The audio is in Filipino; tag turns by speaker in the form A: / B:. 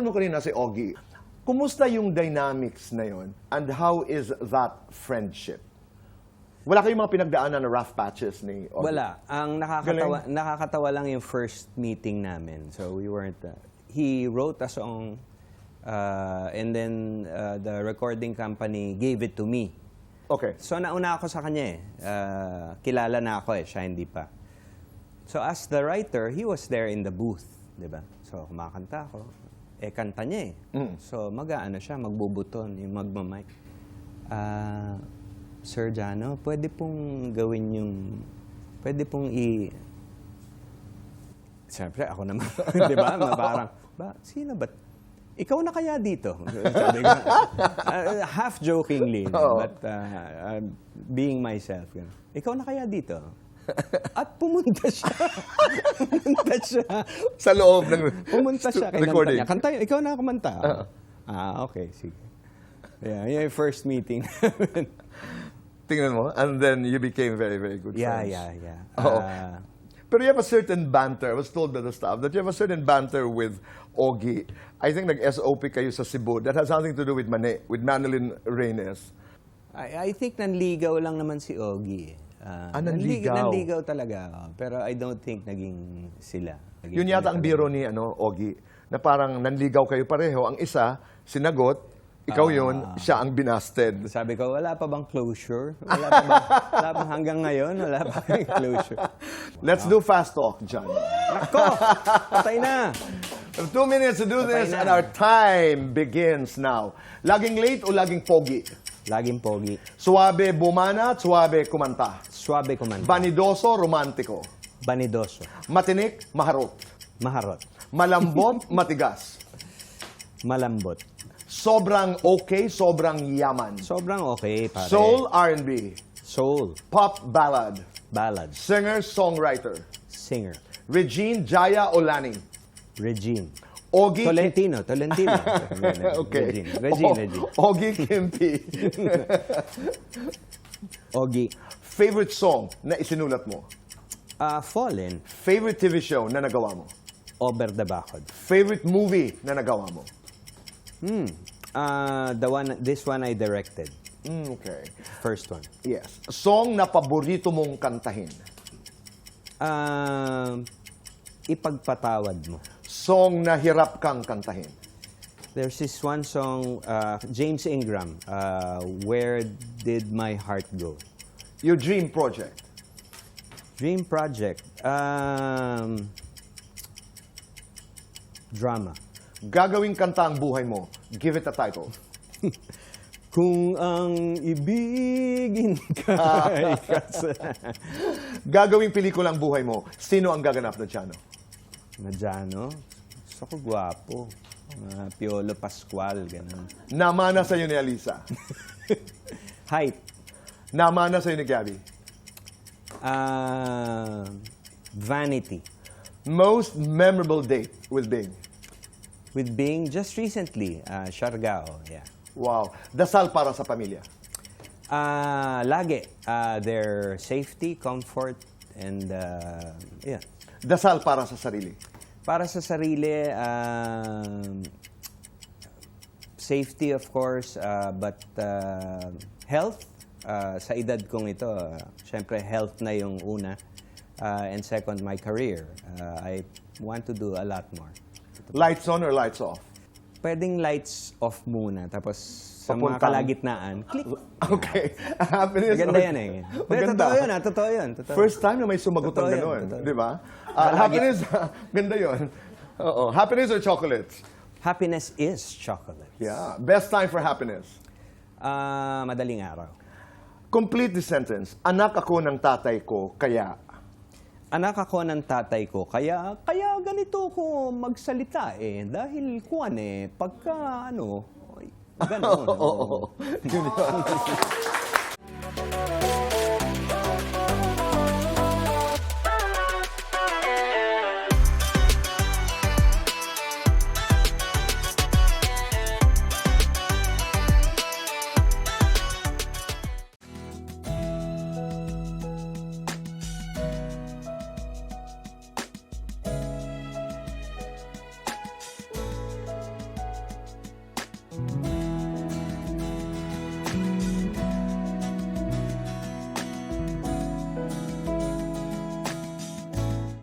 A: mo kanina si Ogie. Kumusta yung dynamics na yon and how is that friendship? Wala kayong mga pinagdaanan na rough patches ni Ogie?
B: Wala. Ang nakakatawa lang yung first meeting namin. So we weren't... he wrote a song and then the recording company gave it to me.
A: Okay.
B: So nauna ako sa kanya eh. Kilala na ako eh, siya hindi pa. So as the writer, he was there in the booth, di ba? So kumakanta ako. Eh, kanta niya eh. So mag-aano siya, magbubuton, yung magmamic. Sir Jano, pwede pong gawin yung... Pwede pong Siyempre, ako naman. Di ba? Parang, sino ba? Ikaw na kaya dito? Sabi ko, half jokingly, but being myself. Ikaw na kaya dito? At pumunta siya. Pumunta siya.
A: Sa loob ng
B: Pumunta siya.
A: recording.
B: Kanta, ikaw na kumanta. Okay, sige. Yeah, yung first meeting.
A: Tingnan mo, and then you became very, very good friends.
B: Yeah.
A: Pero you have a certain banter. I was told by the staff that you have a certain banter with Ogie. I think nag-SOP kayo sa Cebu. That has something to do with Manilyn Reynes.
B: I think nanligaw lang naman si Ogie.
A: Nanligaw?
B: Nanligaw talaga. Pero I don't think naging sila.
A: Yun yata ang biro ni Ogie, na parang nanligaw kayo pareho. Ang isa, sinagot, ikaw yun, siya ang binasted.
B: Sabi ko, wala pa bang closure? Wala pa hanggang ngayon, wala pa bang closure.
A: Let's do fast talk, John.
B: Nako! Patay na!
A: 2 minutes to do this and our time begins now. Laging late o laging pogi?
B: Laging pogi.
A: Suwabe bumana at suwabe kumanta?
B: Suwabe kumanta.
A: Vanidoso, romantiko?
B: Vanidoso.
A: Matinik, maharot?
B: Maharot.
A: Malambot, matigas?
B: Malambot.
A: Sobrang okay, sobrang yaman?
B: Sobrang okay, pare.
A: Soul, R&B?
B: Soul.
A: Pop, ballad?
B: Ballad.
A: Singer, songwriter?
B: Singer.
A: Regine, Jaya, o Lani?
B: Regine.
A: Ogie,
B: Tolentino.
A: Okay.
B: Regine.
A: Ogie Kimpi.
B: Ogie.
A: Favorite song na isinulat mo?
B: Fallen.
A: Favorite TV show na nagawa mo?
B: Over the Backward.
A: Favorite movie na nagawa mo?
B: This one I directed.
A: Okay.
B: First one.
A: Yes. Song na paborito mong kantahin?
B: Ipagpatawad mo.
A: Song na hirap kang kantahin?
B: There's this one song, James Ingram, Where Did My Heart Go?
A: Your dream project?
B: Dream project. Drama.
A: Gagawing kanta ang buhay mo. Give it a title.
B: Kung ang ibigin ka ay
A: Gagawing pelikula ang buhay mo. Sino ang gaganap na Jano?
B: Madyano? Gusto ko gwapo. Piolo Pascual, gano'n.
A: Namana sa'yo ni Alisa?
B: Height.
A: Namana sa'yo ni Gabby?
B: Vanity.
A: Most memorable date with Bing?
B: With Bing, just recently, Siargao, yeah.
A: Wow. Dasal para sa pamilya?
B: Lagi. Their safety, comfort, and yeah.
A: Dasal para sa sarili?
B: Para sa sarili, safety of course, but health, sa edad kong ito, syempre health na yung una. And second, my career. I want to do a lot more.
A: Lights on or lights off?
B: Pwedeng lights off muna, tapos sa mga
A: Papuntang-
B: kalagitnaan, click.
A: Okay. Happiness
B: Maganda
A: or...
B: yan eh.
A: Maganda.
B: Totoo yun.
A: First time na may sumagot ng
B: Totoo yan,
A: gano'n.
B: totoo.
A: Di ba? Happiness, ganda yun. Oo. Happiness or chocolates?
B: Happiness is chocolate.
A: Yeah. Best time for happiness?
B: Madaling araw.
A: Complete the sentence. Anak ako ng tatay ko, kaya...
B: Anak ako ng tatay ko, kaya ganito ko magsalita eh. Dahil kuwan eh, pagka ano, gano'n.
A: Oo. Yun yun.